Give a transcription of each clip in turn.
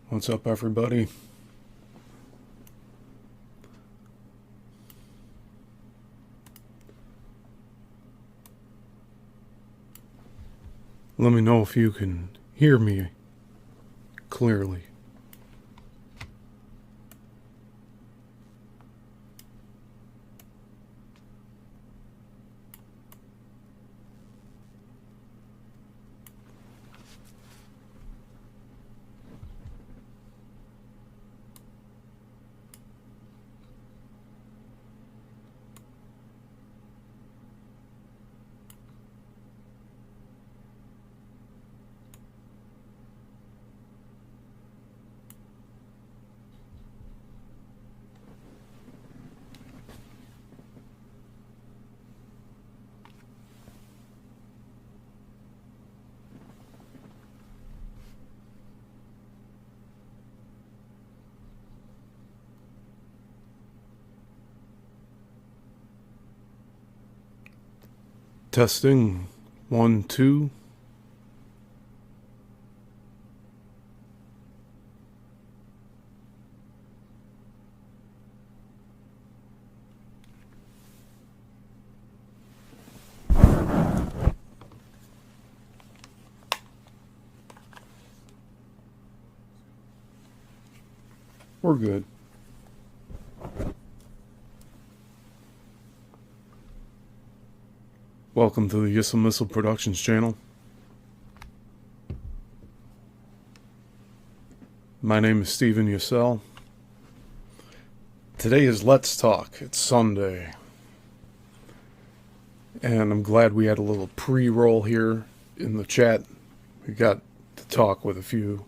What's up, everybody? Let me know if you can hear me clearly. Testing 1, 2. We're good. Welcome to the Yissilmissil Productions channel. My name is Steven Yissil. Today is Let's Talk. It's Sunday. And I'm glad we had a little pre-roll here in the chat. We got to talk with a few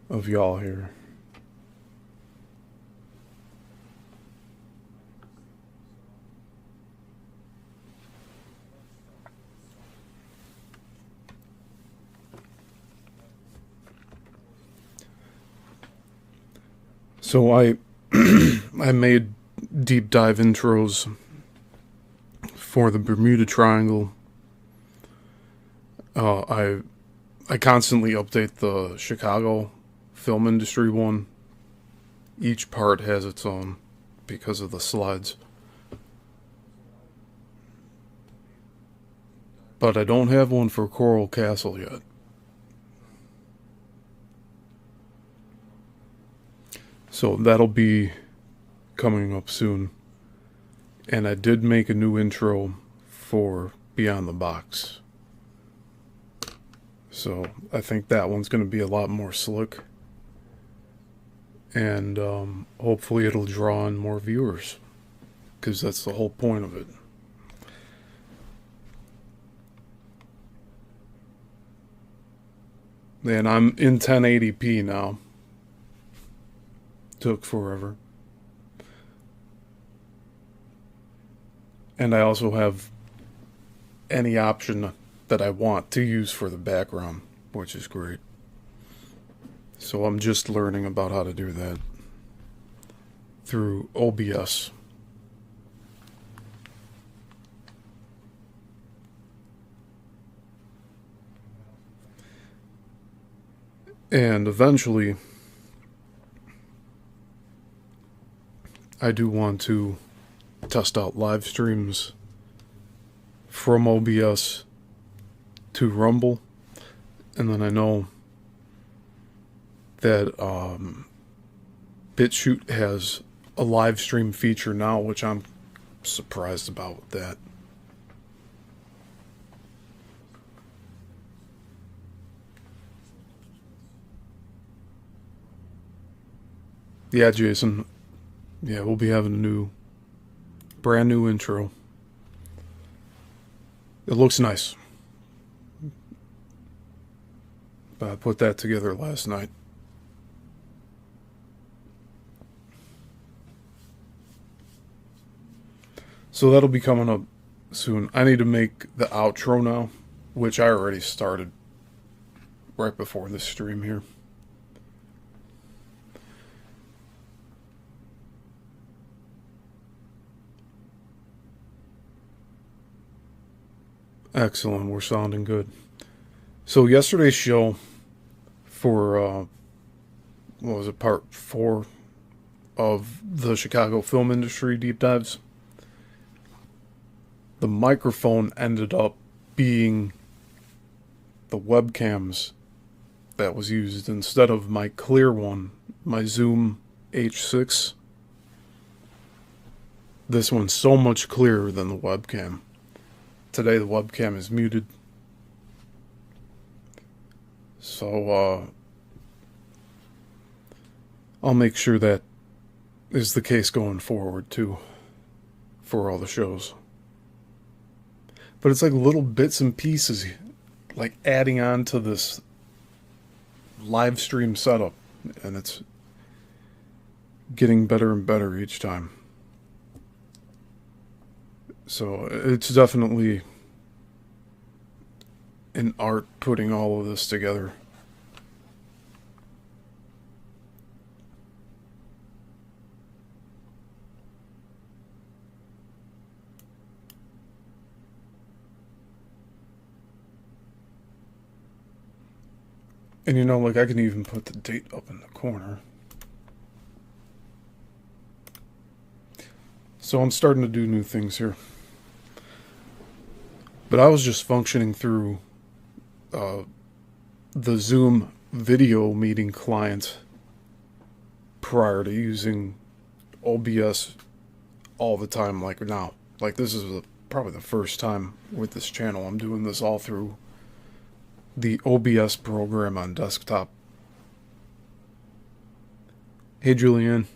of y'all here. So I made deep dive intros for the Bermuda Triangle. I constantly update the Chicago film industry one. Each part has its own because of the slides. But I don't have one for Coral Castle yet. So that'll be coming up soon. And I did make a new intro for Beyond the Box. So I think that one's going to be a lot more slick. And hopefully it'll draw in more viewers. Because that's the whole point of it. And I'm in 1080p now. Took forever. And I also have any option that I want to use for the background, which is great. So I'm just learning about how to do that through OBS. And eventually, I do want to test out live streams from OBS to Rumble. And then I know that BitChute has a live stream feature now, which I'm surprised about that. Yeah, Jason. Yeah, we'll be having a brand new intro. It looks nice. I put that together last night. So that'll be coming up soon. I need to make the outro now, which I already started right before this stream here. Excellent, we're sounding good. So yesterday's show for what was it, part 4 of the Chicago film industry deep dives. The microphone ended up being the webcams that was used instead of my clear one, my Zoom H6. This one's so much clearer than the webcam. Today the webcam is muted. So, I'll make sure that is the case going forward, too, for all the shows. But it's like little bits and pieces, like adding on to this live stream setup, and it's getting better and better each time. So it's definitely an art putting all of this together. And you know, like, I can even put the date up in the corner. So I'm starting to do new things here. But I was just functioning through the Zoom video meeting client prior to using OBS all the time like now. Like, this is probably the first time with this channel I'm doing this all through the OBS program on desktop. Hey, Julianne.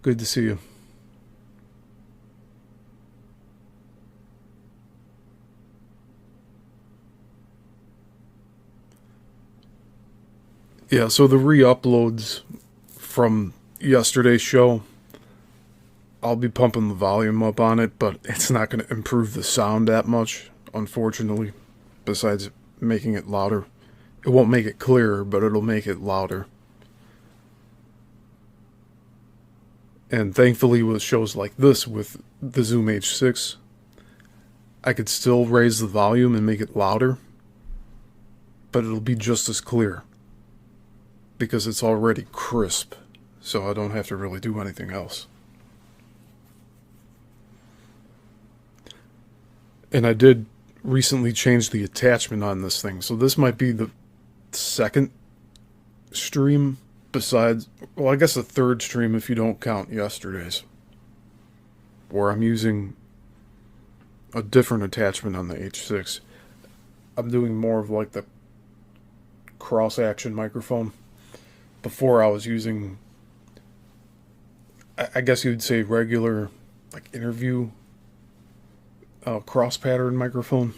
Good to see you. Yeah, so the re-uploads from yesterday's show, I'll be pumping the volume up on it, but it's not going to improve the sound that much, unfortunately, besides making it louder. It won't make it clearer, but it'll make it louder. And thankfully with shows like this, with the Zoom H6, I could still raise the volume and make it louder, but it'll be just as clear, because it's already crisp, so I don't have to really do anything else. And I did recently change the attachment on this thing, so this might be the second stream besides, well, I guess the third stream if you don't count yesterday's, where I'm using a different attachment on the H6. I'm doing more of like the cross-action microphone. Before I was using, I guess you'd say regular, like interview cross-pattern microphone.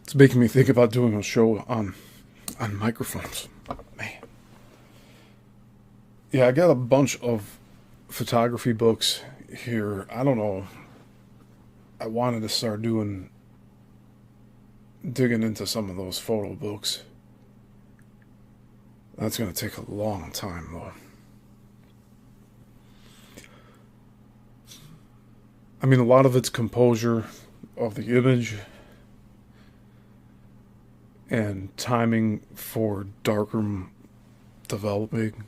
It's making me think about doing a show on microphones. Man. Yeah, I got a bunch of photography books here. I don't know. I wanted to start digging into some of those photo books. That's going to take a long time, though. I mean, a lot of it's composure of the image and timing for darkroom developing.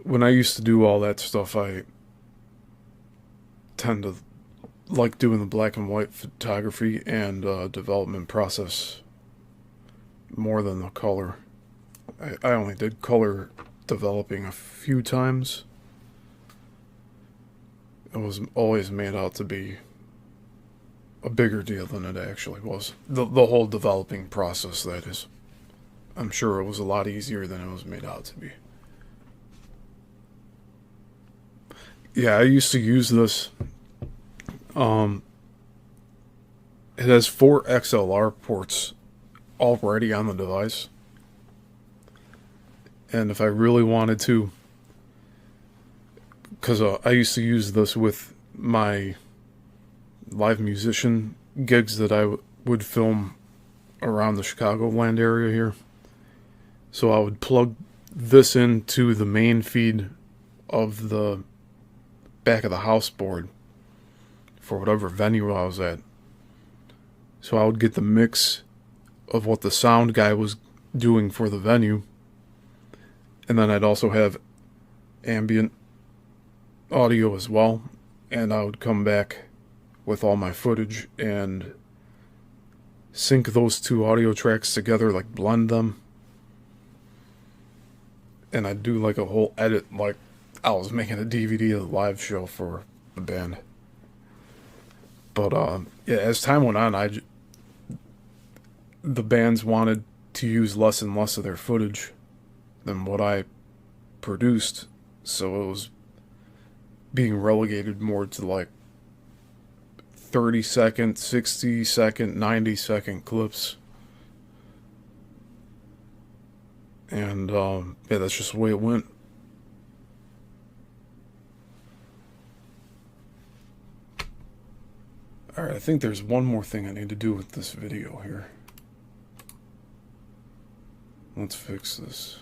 When I used to do all that stuff, I tend to like doing the black and white photography and development process more than the color. I only did color developing a few times. It was always made out to be a bigger deal than it actually was. The whole developing process, that is. I'm sure it was a lot easier than it was made out to be. Yeah, I used to use this. It has 4 XLR ports already on the device. And if I really wanted to, because I used to use this with my live musician gigs that I would film around the Chicagoland area here. So I would plug this into the main feed of the back of the house board for whatever venue I was at. So I would get the mix of what the sound guy was doing for the venue, and then I'd also have ambient audio as well, and I would come back with all my footage and sync those two audio tracks together, like blend them, and I'd do like a whole edit like I was making a DVD of the live show for the band. But yeah, as time went on, the bands wanted to use less and less of their footage than what I produced, so it was being relegated more to like 30-second, 60-second, 90-second clips. And yeah, that's just the way it went. Alright, I think there's one more thing I need to do with this video here. Let's fix this.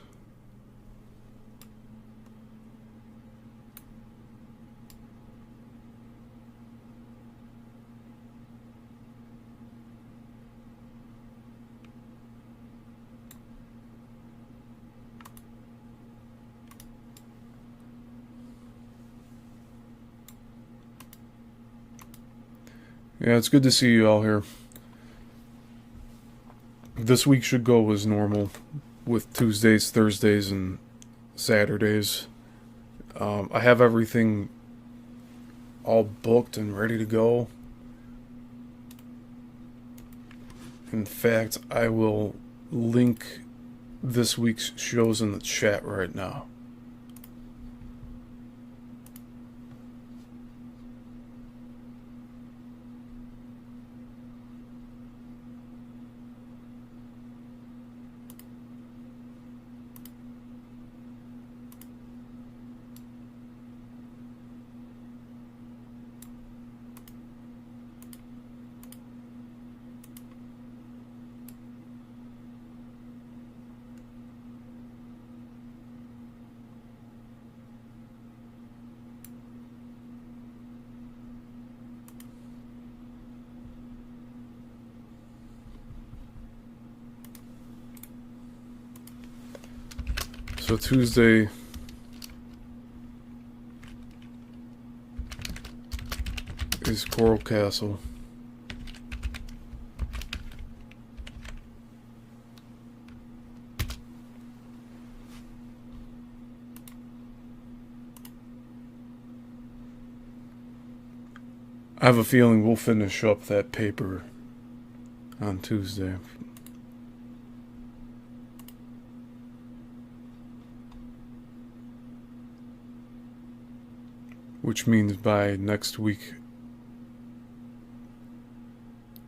Yeah, it's good to see you all here. This week should go as normal with Tuesdays, Thursdays, and Saturdays. I have everything all booked and ready to go. In fact, I will link this week's shows in the chat right now. So Tuesday is Coral Castle. I have a feeling we'll finish up that paper on Tuesday. Which means by next week,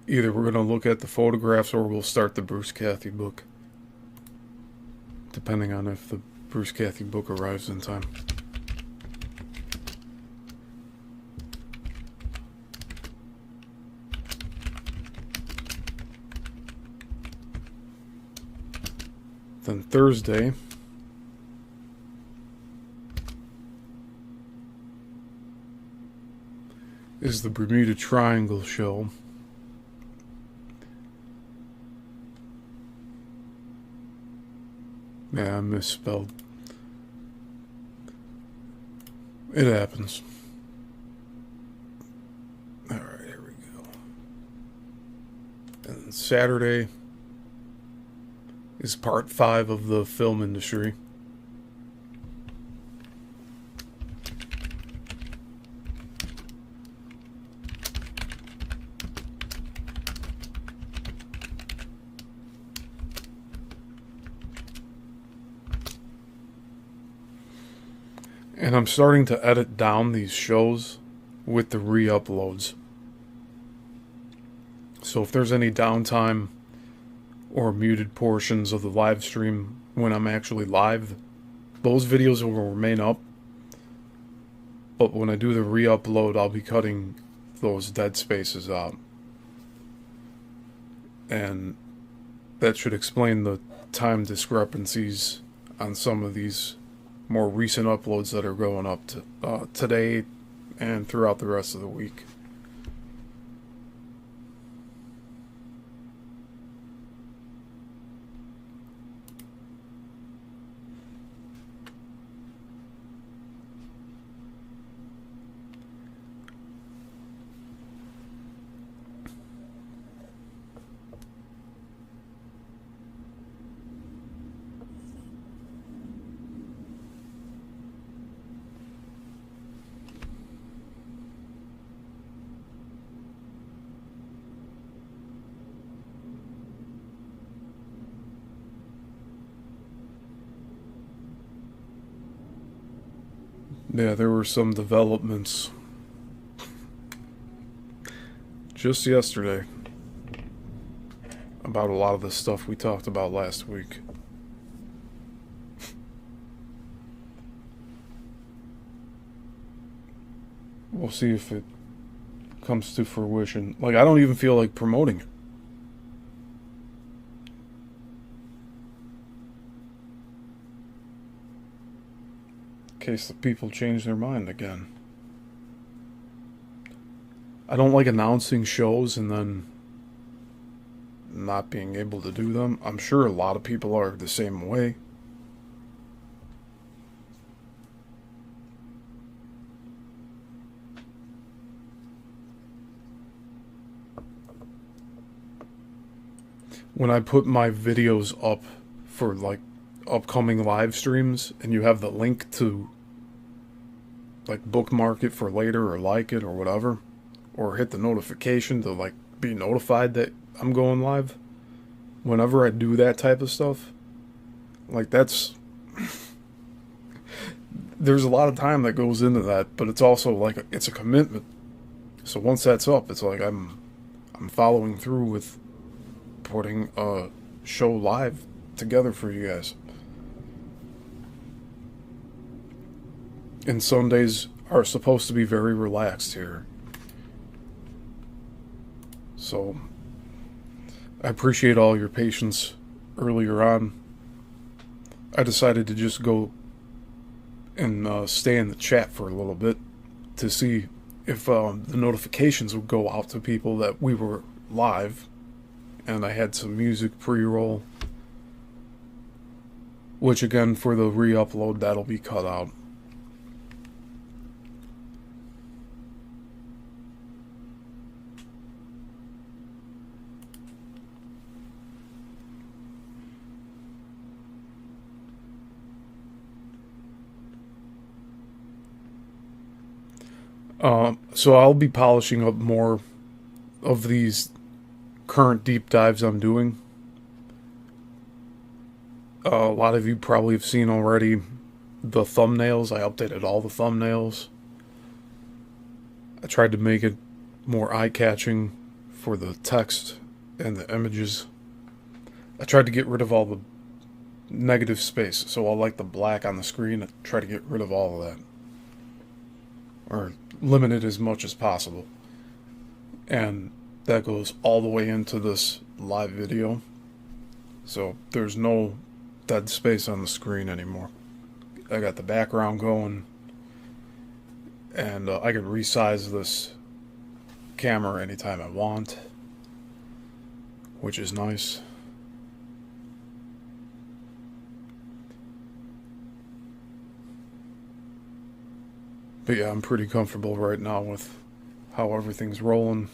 either we're going to look at the photographs or we'll start the Bruce Cathy book. Depending on if the Bruce Cathy book arrives in time. Then Thursday is the Bermuda Triangle show. Yeah, I misspelled. It happens. Alright, here we go. And Saturday is part 5 of the film industry. And I'm starting to edit down these shows with the re-uploads. So if there's any downtime or muted portions of the live stream when I'm actually live, those videos will remain up. But when I do the re-upload, I'll be cutting those dead spaces out. And that should explain the time discrepancies on some of these more recent uploads that are going up to, today and throughout the rest of the week. Yeah, there were some developments just yesterday about a lot of the stuff we talked about last week. We'll see if it comes to fruition. Like, I don't even feel like promoting it. In case the people change their mind again. I don't like announcing shows and then not being able to do them. I'm sure a lot of people are the same way. When I put my videos up for like upcoming live streams and you have the link to like bookmark it for later or like it or whatever, or hit the notification to like be notified that I'm going live, whenever I do that type of stuff, like that's there's a lot of time that goes into that, but it's also like it's a commitment. So once that's up, it's like I'm following through with putting a show live together for you guys. And Sundays are supposed to be very relaxed here. So I appreciate all your patience earlier on. I decided to just go and stay in the chat for a little bit to see if the notifications would go out to people that we were live. And I had some music pre-roll, which again, for the re-upload, that'll be cut out. So I'll be polishing up more of these current deep dives I'm doing. A lot of you probably have seen already the thumbnails. I updated all the thumbnails. I tried to make it more eye-catching for the text and the images. I tried to get rid of all the negative space. So I like the black on the screen. I try to get rid of all of that. Or limit it as much as possible. And that goes all the way into this live video. So there's no dead space on the screen anymore. I got the background going. And I can resize this camera anytime I want, which is nice. But yeah, I'm pretty comfortable right now with how everything's rolling.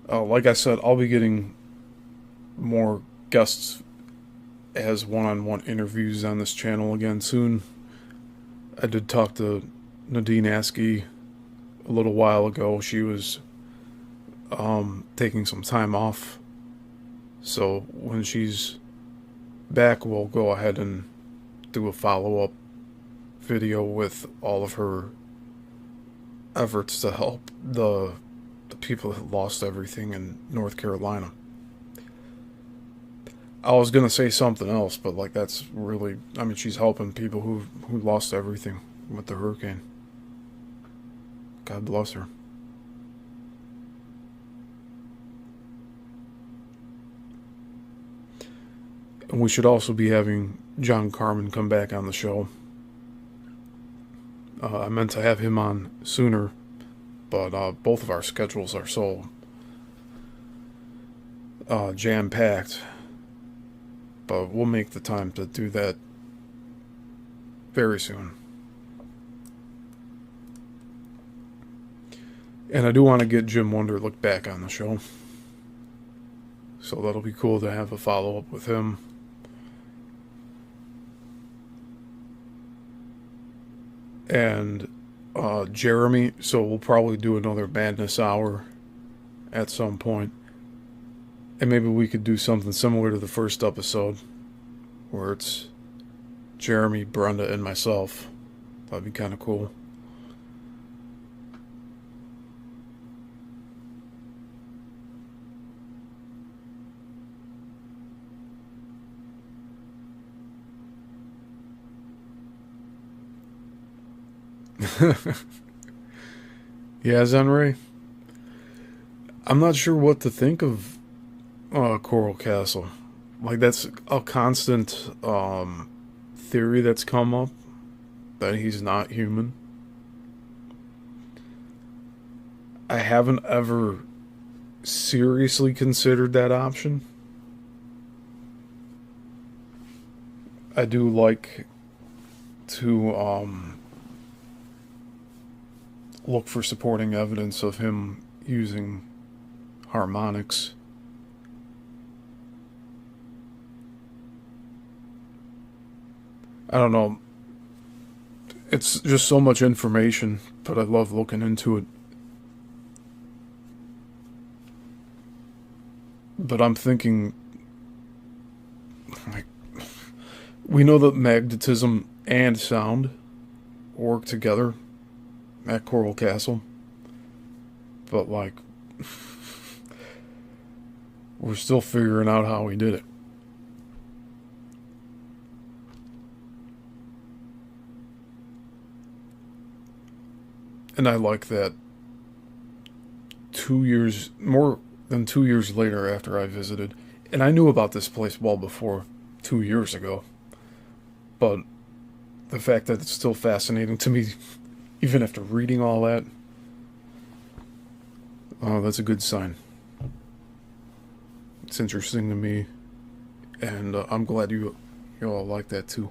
Like I said, I'll be getting more guests as one-on-one interviews on this channel again soon. I did talk to Nadine Askey a little while ago. She was taking some time off. So when she's back, we'll go ahead and do a follow-up video with all of her efforts to help the people that lost everything in North Carolina. I was gonna say something else, but like that's really, I mean, she's helping people who lost everything with the hurricane. God bless her. And we should also be having John Carmen come back on the show. I meant to have him on sooner, but both of our schedules are so jam-packed. But we'll make the time to do that very soon. And I do want to get Jim Wunderlich back on the show. So that'll be cool to have a follow-up with him. And Jeremy, so we'll probably do another Madness Hour at some point. And maybe we could do something similar to the first episode, where it's Jeremy, Brenda, and myself. That'd be kind of cool. Yeah, Zenray. I'm not sure what to think of Coral Castle. Like, that's a constant theory that's come up, that he's not human. I haven't ever seriously considered that option. I do like to look for supporting evidence of him using harmonics. I don't know. It's just so much information, but I love looking into it. But I'm thinking, like, we know that magnetism and sound work together at Coral Castle, but like, we're still figuring out how we did it. And I like that more than 2 years later after I visited, and I knew about this place well before 2 years ago, but the fact that it's still fascinating to me even after reading all that, oh, that's a good sign. It's interesting to me, and I'm glad you all like that too.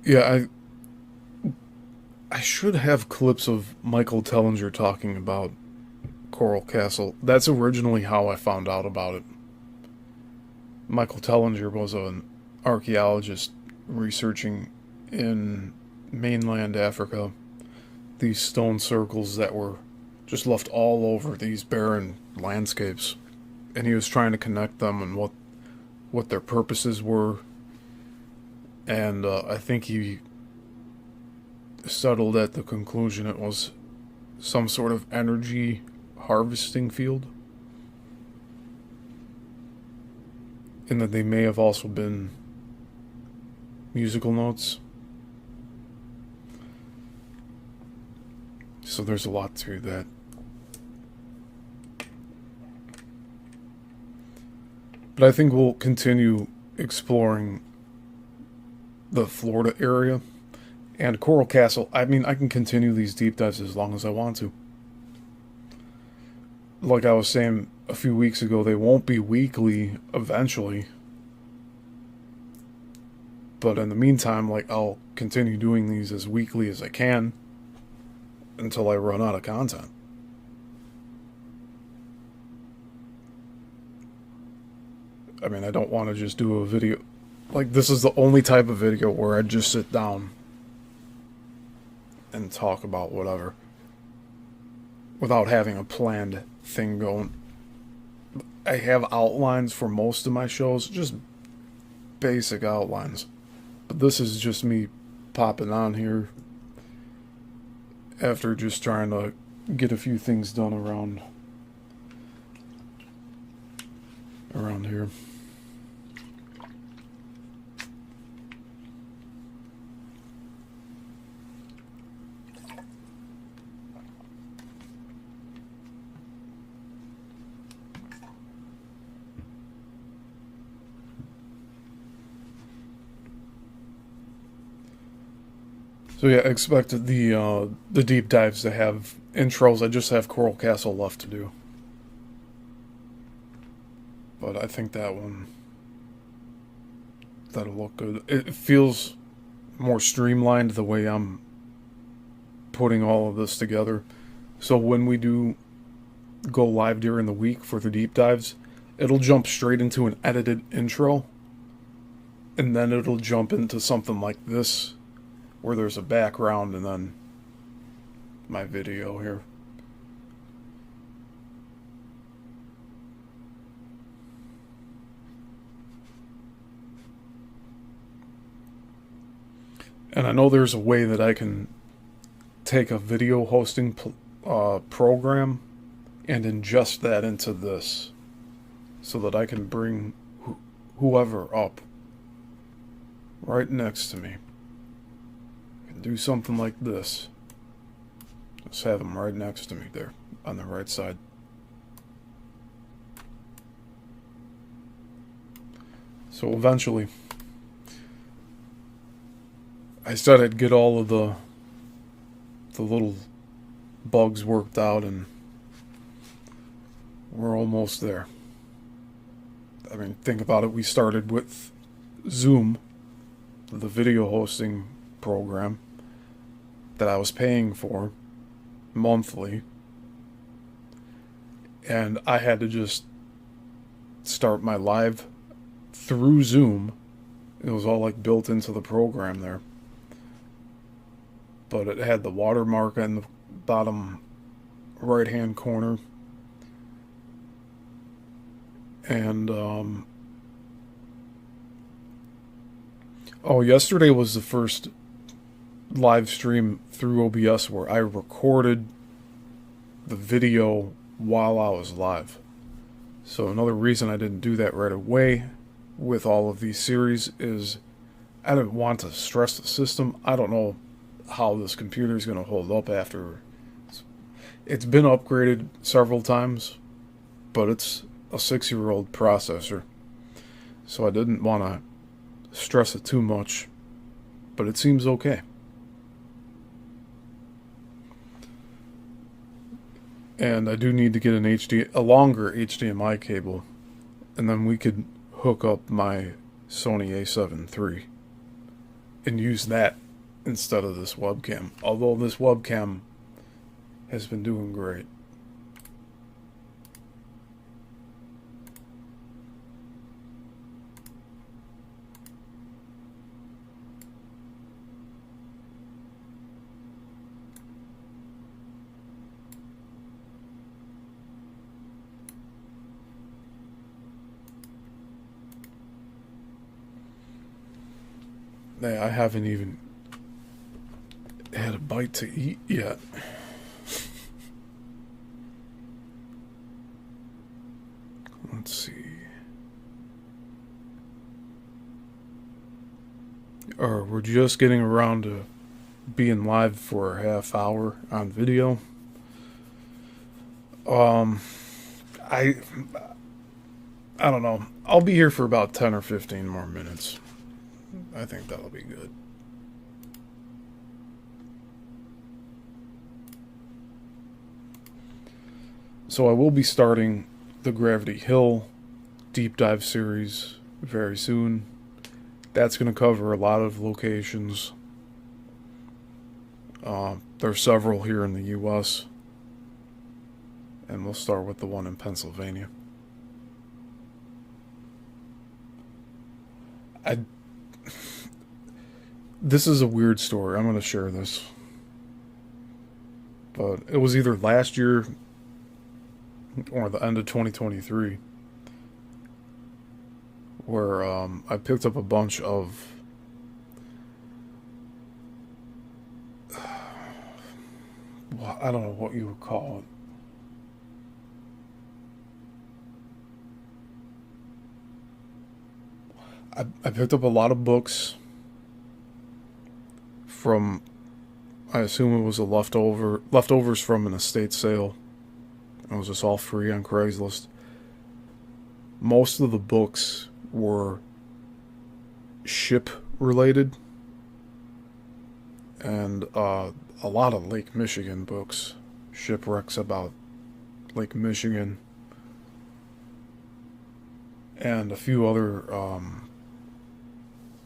Yeah, I should have clips of Michael Tellinger talking about Coral Castle. That's originally how I found out about it. Michael Tellinger was an archaeologist researching in mainland Africa these stone circles that were just left all over these barren landscapes, and he was trying to connect them and what their purposes were. And I think he settled at the conclusion it was some sort of energy harvesting field, and that they may have also been musical notes. So there's a lot to that. But I think we'll continue exploring the Florida area and Coral Castle. I mean, I can continue these deep dives as long as I want to. Like I was saying a few weeks ago, they won't be weekly eventually. But in the meantime, like, I'll continue doing these as weekly as I can until I run out of content. I mean, I don't want to just do a video. Like, this is the only type of video where I just sit down and talk about whatever without having a planned thing going. I have outlines for most of my shows, just basic outlines. But this is just me popping on here after just trying to get a few things done around here. So yeah, expect the deep dives to have intros. I just have Coral Castle left to do, but I think that'll look good. It feels more streamlined the way I'm putting all of this together. So when we do go live during the week for the deep dives, it'll jump straight into an edited intro, and then it'll jump into something like this where there's a background and then my video here. And I know there's a way that I can take a video hosting program and ingest that into this so that I can bring whoever up right next to me. I can do something like this. Just have them right next to me there on the right side. So eventually, I said I'd get all of the little bugs worked out, and we're almost there. I mean, think about it. We started with Zoom, the video hosting program that I was paying for monthly, and I had to just start my live through Zoom. It was all like built into the program there. But it had the watermark in the bottom right hand corner. And yesterday was the first live stream through OBS where I recorded the video while I was live. So another reason I didn't do that right away with all of these series is I didn't want to stress the system. I don't know how this computer is going to hold up after. It's been upgraded several times, but it's a 6-year-old processor, so I didn't want to stress it too much, but it seems okay. And I do need to get a longer HDMI cable, and then we could hook up my Sony A7 III and use that instead of this webcam. Although this webcam has been doing great. I haven't even had a bite to eat yet. Let's see. We're just getting around to being live for a half hour on video. I don't know. I'll be here for about 10 or 15 more minutes. I think that'll be good. So I will be starting the Gravity Hill deep dive series very soon. That's going to cover a lot of locations. There's several here in the U.S. And we'll start with the one in Pennsylvania. This is a weird story. I'm going to share this. But it was either last year or the end of 2023 where I picked up a bunch of I don't know what you would call it. I picked up a lot of books from, I assume it was leftovers from an estate sale. It was just all free on Craigslist. Most of the books were ship related, and a lot of Lake Michigan books, shipwrecks about Lake Michigan, and a few other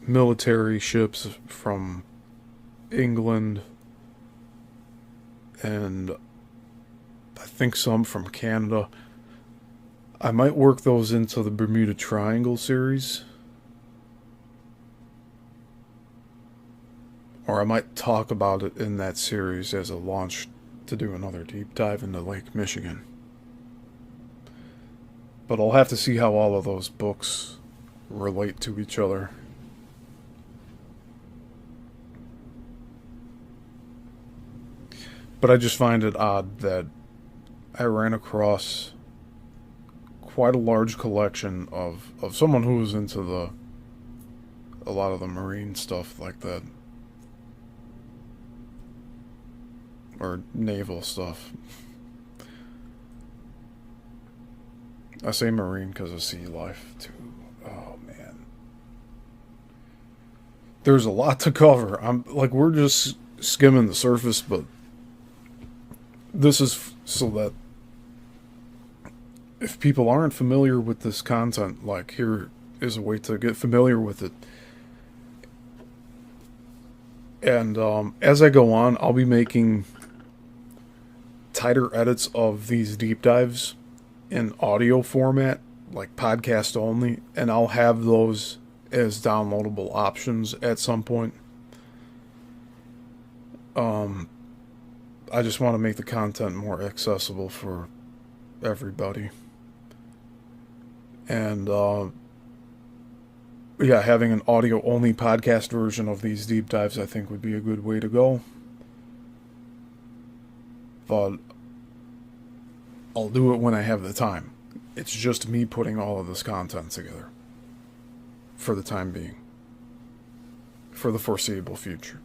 military ships from England, and I think some from Canada. I might work those into the Bermuda Triangle series. Or I might talk about it in that series as a launch to do another deep dive into Lake Michigan. But I'll have to see how all of those books relate to each other. But I just find it odd that I ran across quite a large collection of someone who was into a lot of the marine stuff like that. Or naval stuff. I say marine because of sea life, too. Oh, man. There's a lot to cover. We're just skimming the surface, but this is so that if people aren't familiar with this content, here is a way to get familiar with it. And as I go on, I'll be making tighter edits of these deep dives in audio format, like podcast only, and I'll have those as downloadable options at some point. I just want to make the content more accessible for everybody. And having an audio only podcast version of these deep dives I think would be a good way to go. But I'll do it when I have the time. It's just me putting all of this content together. For the time being. For the foreseeable future.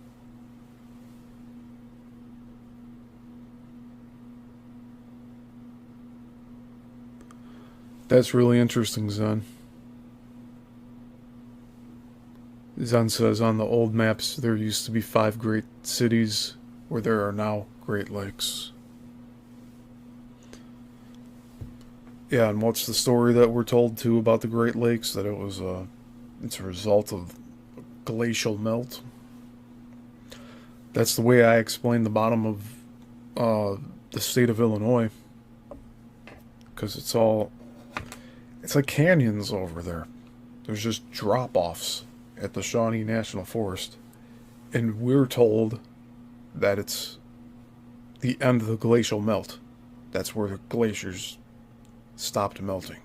That's really interesting, Zen. Zen says on the old maps there used to be 5 great cities where there are now Great Lakes. Yeah, and what's the story that we're told too about the Great Lakes? That it's a result of glacial melt. That's the way I explain the bottom of the state of Illinois. Because it's like canyons over there. There's just drop-offs at the Shawnee National Forest. And we're told that it's the end of the glacial melt. That's where the glaciers stopped melting.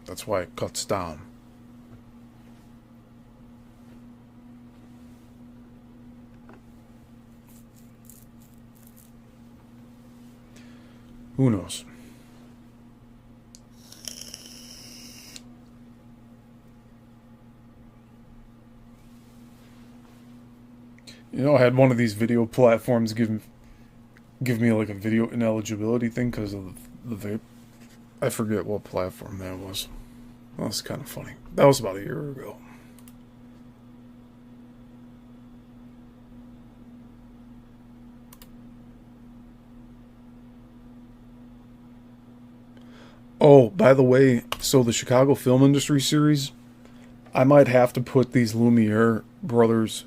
That's why it cuts down. Who knows? I had one of these video platforms give me like a video ineligibility thing because of the vape. I forget what platform that was. That was kind of funny. That was about a year ago. Oh, by the way, so the Chicago Film Industry series, I might have to put these Lumiere brothers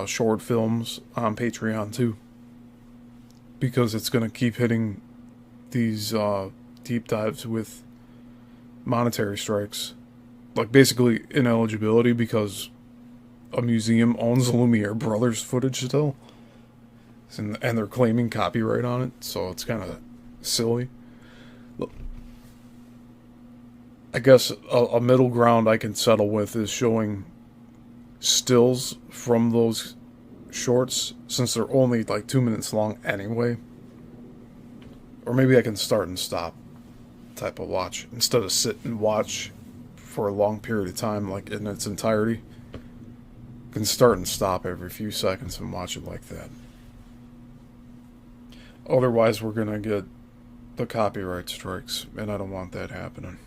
short films on Patreon too. Because it's going to keep hitting these deep dives with monetary strikes. Like basically ineligibility because a museum owns the Lumiere brothers footage still. And they're claiming copyright on it, so it's kind of silly. I guess a middle ground I can settle with is showing stills from those shorts, since they're only like 2 minutes long anyway. Or maybe I can start and stop type of watch, instead of sit and watch for a long period of time, like in its entirety. I can start and stop every few seconds and watch it like that. Otherwise we're gonna get the copyright strikes, and I don't want that happening.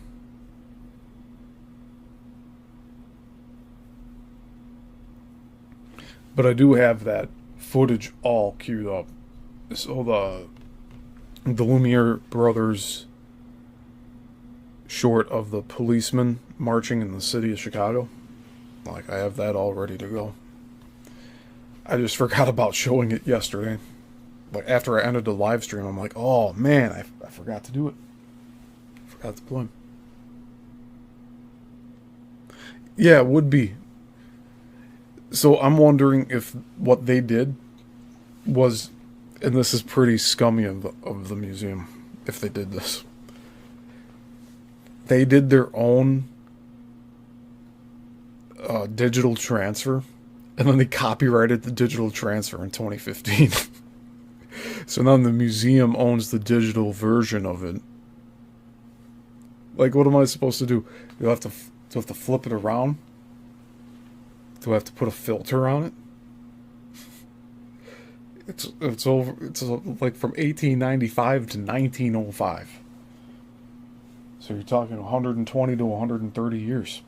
But I do have that footage all queued up. So the Lumiere brothers short of the policemen marching in the city of Chicago. Like, I have that all ready to go. I just forgot about showing it yesterday. Like, after I ended the live stream, I'm like, oh man, I forgot to do it. Forgot to play. Yeah, it would be. So I'm wondering if what they did was, and this is pretty scummy of the museum, if they did this. They did their own digital transfer, and then they copyrighted the digital transfer in 2015. So now the museum owns the digital version of it. Like, what am I supposed to do? Do I have to flip it around? Do I have to put a filter on it? It's like from 1895 to 1905. So you're talking 120 to 130 years.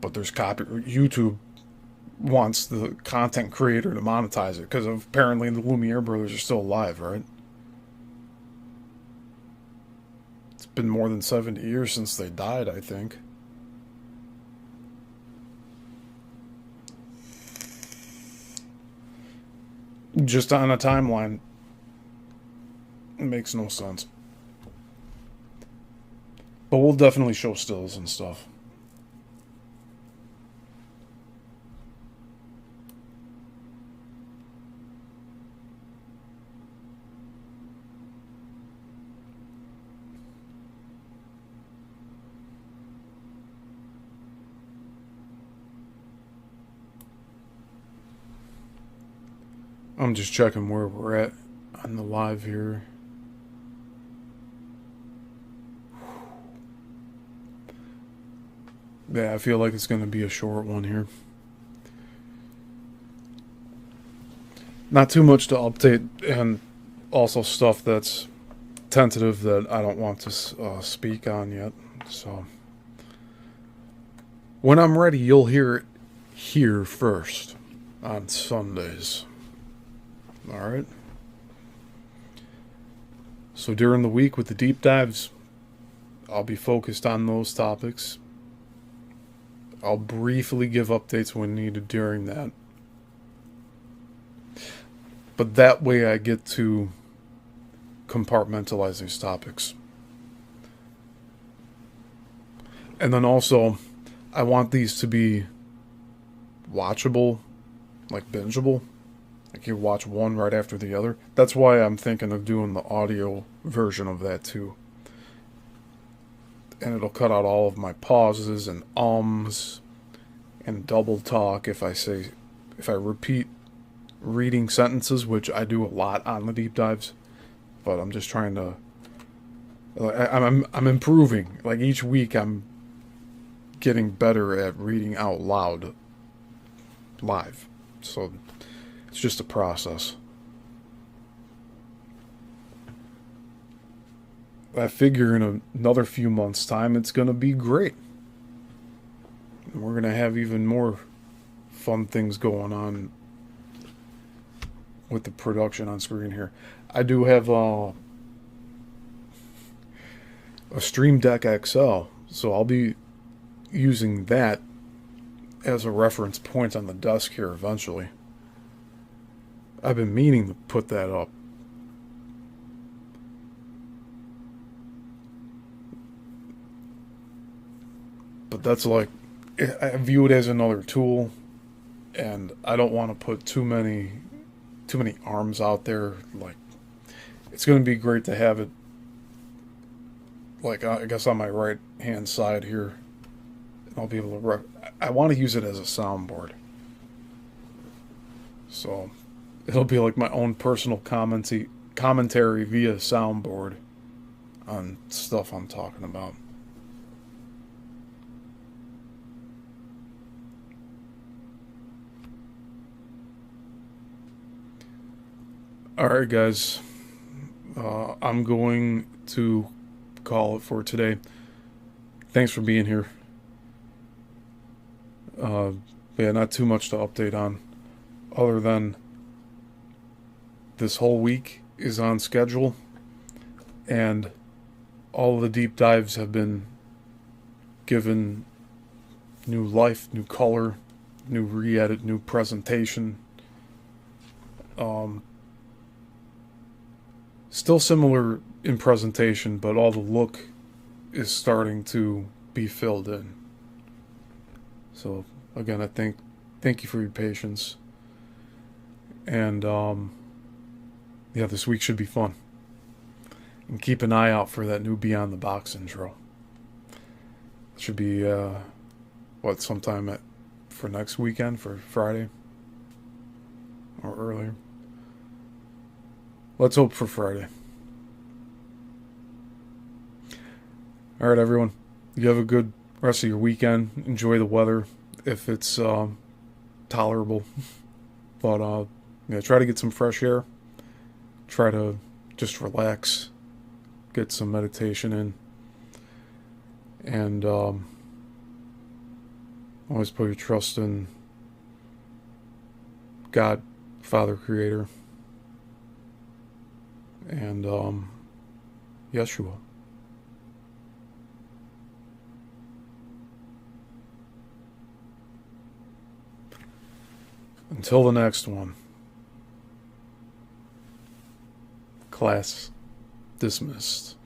But there's YouTube wants the content creator to monetize it because apparently the Lumiere brothers are still alive, right? It's been more than 70 years since they died, I think. Just on a timeline, it makes no sense. But we'll definitely show stills and stuff. I'm just checking where we're at on the live here. Yeah, I feel like it's going to be a short one here. Not too much to update, and also stuff that's tentative that I don't want to speak on yet. So when I'm ready, you'll hear it here first on Sundays. Alright? So during the week with the deep dives, I'll be focused on those topics. I'll briefly give updates when needed during that. But that way I get to compartmentalize these topics. And then also, I want these to be watchable, like bingeable. Like you watch one right after the other. That's why I'm thinking of doing the audio version of that too. And it'll cut out all of my pauses and ums and double talk if I repeat reading sentences, which I do a lot on the deep dives. But I'm just trying to, I'm improving. Like each week I'm getting better at reading out loud live. So it's just a process. I figure in another few months' time, it's going to be great. And we're going to have even more fun things going on with the production on screen here. I do have a Stream Deck XL, so I'll be using that as a reference point on the desk here eventually. I've been meaning to put that up. But that's like, I view it as another tool, and I don't want to put too many arms out there. Like, it's going to be great to have it, like, I guess on my right hand side here. I'll be able to I want to use it as a soundboard. So it'll be like my own personal commentary via soundboard on stuff I'm talking about. Alright guys, I'm going to call it for today. Thanks for being here. Uh, yeah, not too much to update on, other than this whole week is on schedule, and all of the deep dives have been given new life, new color, new re-edit, new presentation. Um, Still similar in presentation, but all the look is starting to be filled in. So again, I thank you for your patience, and yeah, this week should be fun. And keep an eye out for that new Beyond the Box intro. It should be sometime for next weekend, for Friday or earlier. Let's hope for Friday. All right, everyone. You have a good rest of your weekend. Enjoy the weather if it's tolerable. But yeah, try to get some fresh air. Try to just relax. Get some meditation in. And always put your trust in God, Father, Creator, and Yeshua. Until the next one, class dismissed.